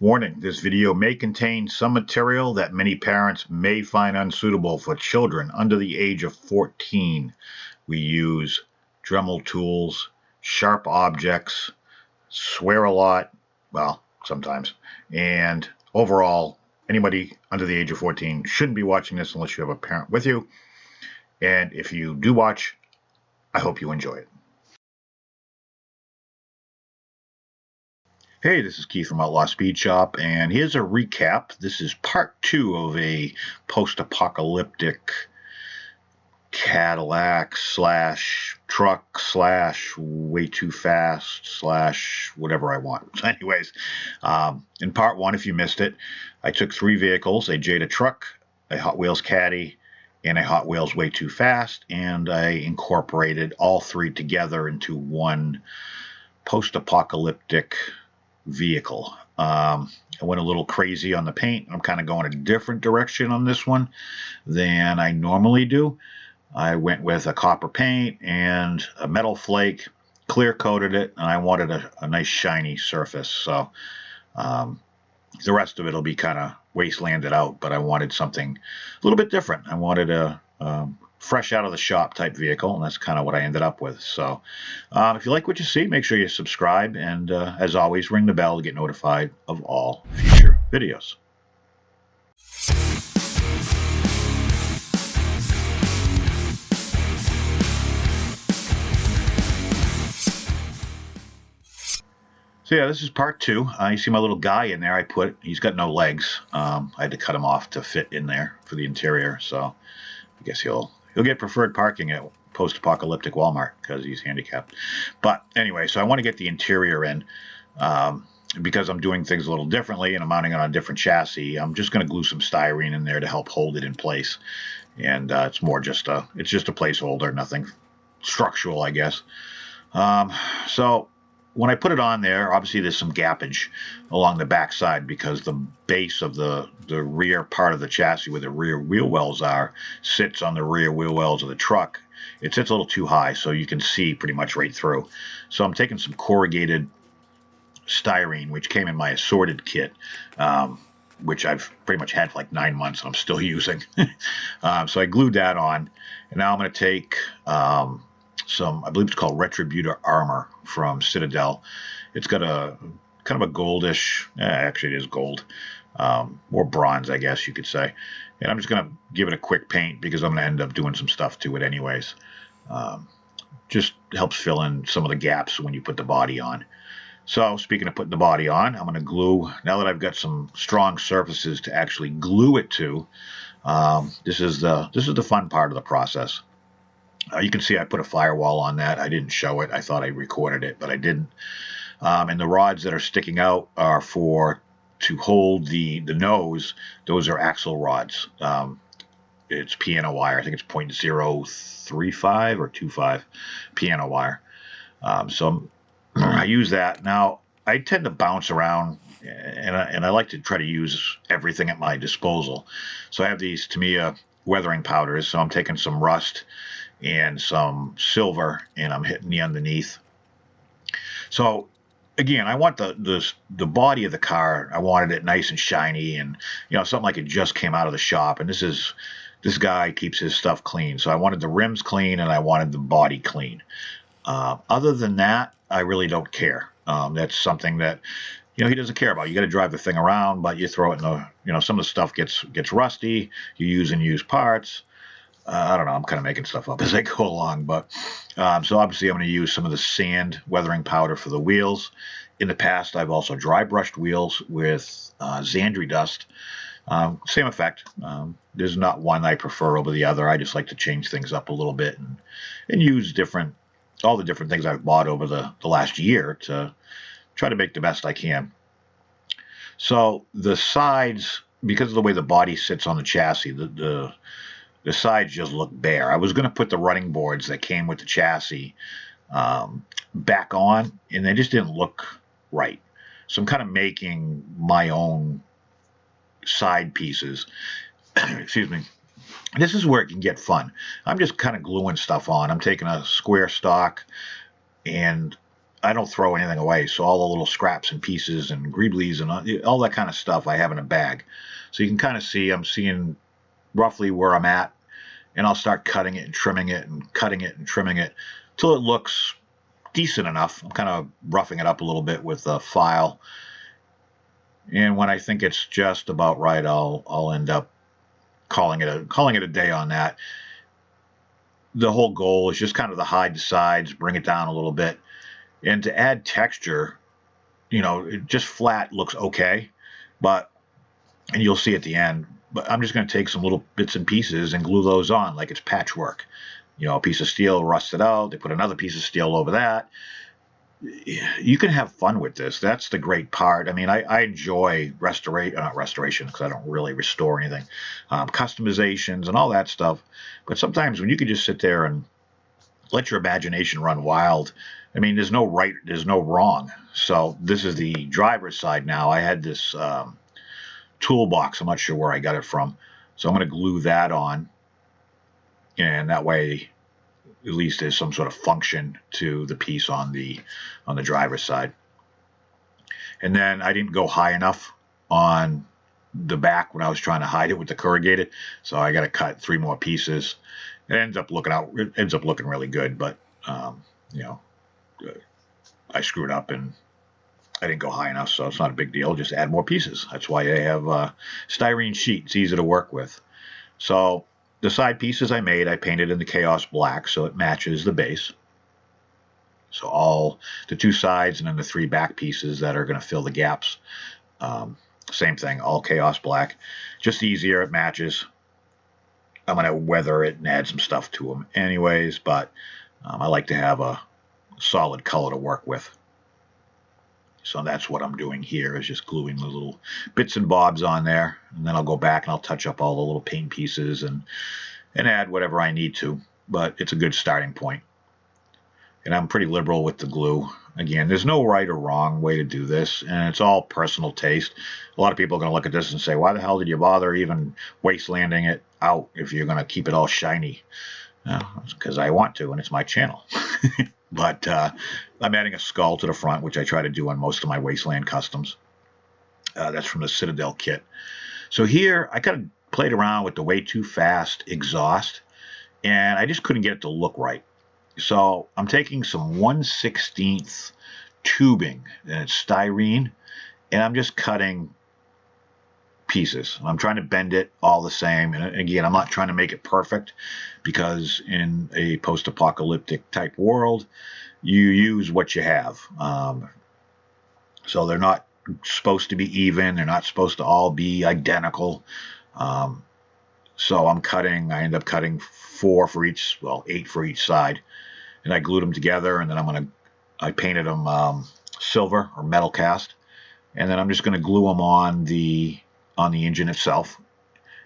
Warning, this video may contain some material that many parents may find unsuitable for children under the age of 14. We use Dremel tools, sharp objects, swear a lot, well, sometimes, and overall, anybody under the age of 14 shouldn't be watching this unless you have a parent with you. And if you do watch, I hope you enjoy it. Hey, this is Keith from Outlaw Speed Shop, and here's a recap. This is part 2 of a post-apocalyptic Cadillac slash truck slash way too fast slash whatever I want. So anyways, in part 1, if you missed it, I took 3 vehicles, a Jada truck, a Hot Wheels Caddy, and a Hot Wheels Way Too Fast, and I incorporated all 3 together into one post-apocalyptic vehicle. I went a little crazy on the paint. I'm kind of going a different direction on this one than I normally do. I went with a copper paint and a metal flake, clear coated it, and I wanted a nice shiny surface. So the rest of it will be kind of wastelanded out, but I wanted something a little bit different. I wanted a fresh out of the shop type vehicle, and that's kind of what I ended up with. So if you like what you see, make sure you subscribe, and as always, ring the bell to get notified of all future videos. So yeah, this is part 2. You see my little guy in there. He's got no legs. I had to cut him off to fit in there for the interior. So I guess he'll get preferred parking at post-apocalyptic Walmart because he's handicapped. But anyway, so I want to get the interior in because I'm doing things a little differently and I'm mounting it on a different chassis. I'm just going to glue some styrene in there to help hold it in place. And it's just a placeholder, nothing structural, I guess. So when I put it on there, obviously there's some gappage along the back side because the base of the rear part of the chassis where the rear wheel wells are sits on the rear wheel wells of the truck. It sits a little too high, so you can see pretty much right through. So I'm taking some corrugated styrene, which came in my assorted kit, which I've pretty much had for like 9 months and I'm still using. So I glued that on, and now I'm going to take some, I believe it's called Retributor Armor from Citadel. It's got a kind of a goldish, actually it is gold, or bronze, I guess you could say. And I'm just going to give it a quick paint because I'm going to end up doing some stuff to it anyways. Just helps fill in some of the gaps when you put the body on. So speaking of putting the body on, I'm going to glue, now that I've got some strong surfaces to actually glue it to, this is the fun part of the process. You can see I put a firewall on that. I didn't show it. I thought I recorded it, but I didn't. And the rods that are sticking out are to hold the nose. Those are axle rods. It's piano wire. I think it's 0.035 or 25 piano wire. So I use that. Now, I tend to bounce around, and I like to try to use everything at my disposal. So I have these Tamiya weathering powders. So I'm taking some rust and some silver, and I'm hitting the underneath. So again, I want the body of the car, I wanted it nice and shiny, and something like it just came out of the shop. And this guy keeps his stuff clean, so I wanted the rims clean and I wanted the body clean. Other than that, I really don't care. That's something that he doesn't care about. You got to drive the thing around, but you throw it in some of the stuff gets rusty. You use and use parts. I don't know. I'm kind of making stuff up as I go along, but so obviously I'm going to use some of the sand weathering powder for the wheels. In the past, I've also dry brushed wheels with Xandri dust. Same effect. There's not one I prefer over the other. I just like to change things up a little bit and use all the different things I've bought over the last year to try to make the best I can. So the sides, because of the way the body sits on the chassis, the sides just look bare. I was going to put the running boards that came with the chassis back on, and they just didn't look right. So I'm kind of making my own side pieces. Excuse me. This is where it can get fun. I'm just kind of gluing stuff on. I'm taking a square stock, and I don't throw anything away. So all the little scraps and pieces and greeblies and all that kind of stuff I have in a bag. So you can kind of see, I'm seeing roughly where I'm at, and I'll start cutting it and trimming it and cutting it and trimming it till it looks decent enough. I'm kind of roughing it up a little bit with a file. And when I think it's just about right, I'll end up calling it a day on that. The whole goal is just kind of to hide the sides, bring it down a little bit, and to add texture. Just flat looks okay, and you'll see at the end. But I'm just going to take some little bits and pieces and glue those on like it's patchwork. A piece of steel rusted out. They put another piece of steel over that. You can have fun with this. That's the great part. I mean, I enjoy not restoration because I don't really restore anything, customizations and all that stuff. But sometimes when you can just sit there and let your imagination run wild, I mean, there's no right, there's no wrong. So this is the driver's side now. I had this toolbox. I'm not sure where I got it from. So I'm going to glue that on. And that way, at least there's some sort of function to the piece on the driver's side. And then I didn't go high enough on the back when I was trying to hide it with the corrugated. So I got to cut 3 more pieces. It ends up looking really good, but I screwed up and I didn't go high enough, so it's not a big deal. Just add more pieces. That's why I have styrene sheet. It's easy to work with. So the side pieces I made, I painted in the Chaos Black so it matches the base. So all the 2 sides and then the 3 back pieces that are going to fill the gaps. Same thing, all Chaos Black. Just easier, it matches. I'm going to weather it and add some stuff to them anyways, but I like to have a solid color to work with. So that's what I'm doing here, is just gluing the little bits and bobs on there. And then I'll go back and I'll touch up all the little paint pieces and add whatever I need to. But it's a good starting point. And I'm pretty liberal with the glue. Again, there's no right or wrong way to do this. And it's all personal taste. A lot of people are going to look at this and say, why the hell did you bother even wastelanding it out if you're going to keep it all shiny? It's because I want to, and it's my channel. But I'm adding a skull to the front, which I try to do on most of my Wasteland customs. That's from the Citadel kit. So here, I kind of played around with the way too fast exhaust, and I just couldn't get it to look right. So I'm taking some 1/16 tubing, and it's styrene, and I'm just cutting pieces. I'm trying to bend it all the same. And again, I'm not trying to make it perfect, because in a post-apocalyptic type world, you use what you have. So they're not supposed to be even. They're not supposed to all be identical. So I end up cutting 4 for each, 8 for each side. And I glued them together, and then I painted them silver or metal cast. And then I'm just going to glue them on the engine itself.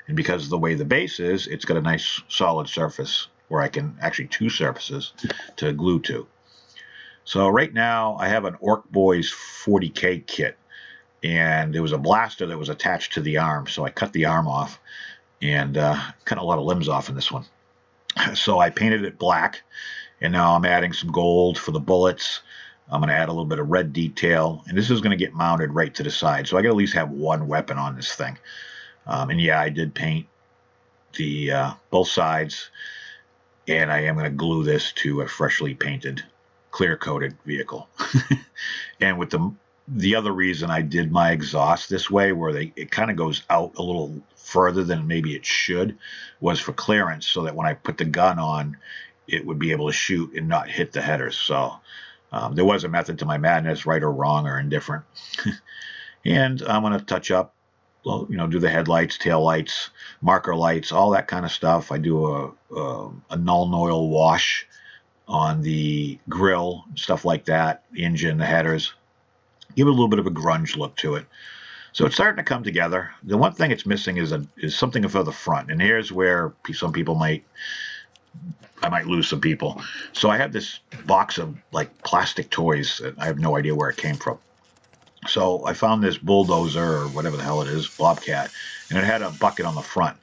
And because of the way the base is, it's got a nice solid surface where I can actually 2 surfaces to glue to. So right now I have an Orc Boys 40K kit, and there was a blaster that was attached to the arm. So I cut the arm off and cut a lot of limbs off in this one. So I painted it black, and now I'm adding some gold for the bullets. I'm going to add a little bit of red detail, and this is going to get mounted right to the side. So I got to at least have 1 weapon on this thing. And yeah, I did paint the both sides, and I am going to glue this to a freshly painted, clear-coated vehicle. And with the other reason I did my exhaust this way, where it kind of goes out a little further than maybe it should, was for clearance, so that when I put the gun on, it would be able to shoot and not hit the headers. So there was a method to my madness, right or wrong or indifferent. And I'm going to touch up, do the headlights, tail lights, marker lights, all that kind of stuff. I do a null oil wash on the grill, stuff like that, the engine, the headers. Give it a little bit of a grunge look to it. So it's starting to come together. The one thing it's missing is something for the front. And here's where some people I might lose some people. So I have this box of like plastic toys that I have no idea where it came from. So I found this bulldozer or whatever the hell it is, Bobcat, and it had a bucket on the front.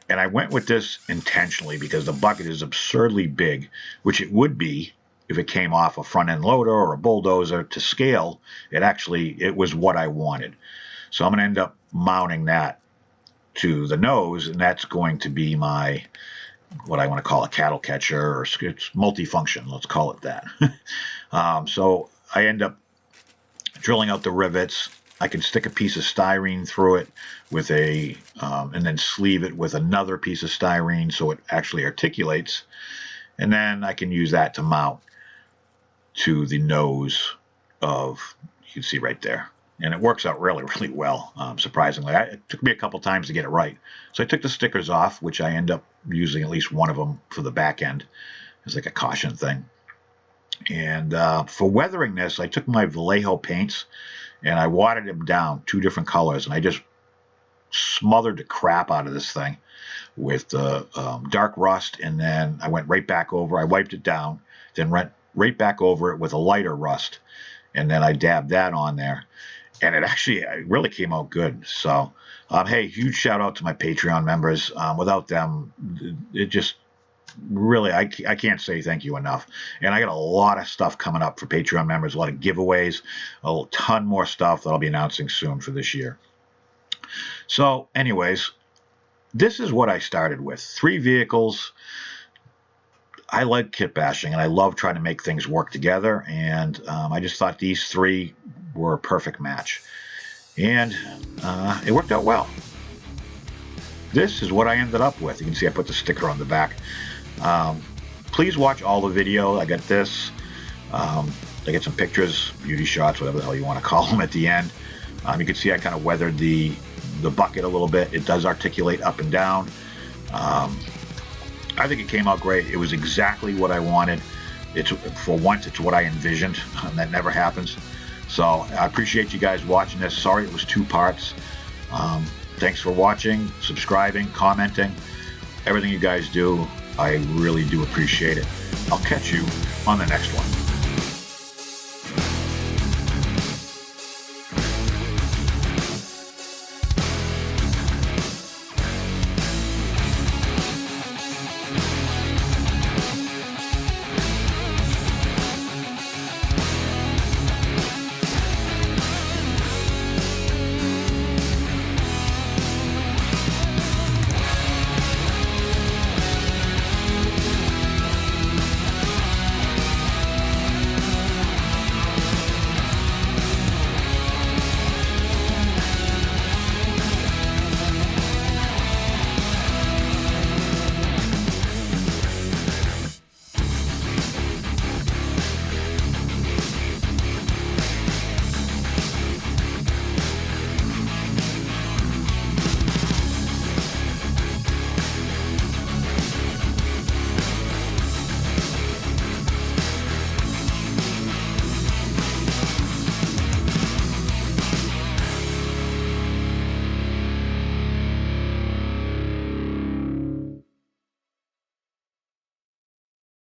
And I went with this intentionally because the bucket is absurdly big, which it would be if it came off a front end loader or a bulldozer to scale, it was what I wanted. So I'm going to end up mounting that to the nose, and that's going to be my, what I want to call a cattle catcher, or it's multifunction, let's call it that. So I end up drilling out the rivets. I can stick a piece of styrene through it with and then sleeve it with another piece of styrene so it actually articulates, and then I can use that to mount to the nose of, you can see right there. And it works out really, really well, surprisingly. It took me a couple times to get it right. So I took the stickers off, which I end up using at least one of them for the back end. It's like a caution thing. And for weathering this, I took my Vallejo paints and I watered them down 2 different colors. And I just smothered the crap out of this thing with dark rust. And then I went right back over. I wiped it down, then went right back over it with a lighter rust. And then I dabbed that on there. And it really came out good. So, hey, huge shout out to my Patreon members. Without them, it just really, I can't say thank you enough. And I got a lot of stuff coming up for Patreon members, a lot of giveaways, a ton more stuff that I'll be announcing soon for this year. So, anyways, this is what I started with. 3 vehicles. I like kit bashing, and I love trying to make things work together. And I just thought these 3 were a perfect match, and it worked out well. This is what I ended up with. You can see I put the sticker on the back. Please watch all the video. I got this. I get some pictures, beauty shots, whatever the hell you want to call them at the end. You can see I kind of weathered the bucket a little bit. It does articulate up and down. I think it came out great. It was exactly what I wanted. For once, it's what I envisioned, and that never happens. So I appreciate you guys watching this. Sorry it was 2 parts. Thanks for watching, subscribing, commenting, everything you guys do. I really do appreciate it. I'll catch you on the next one.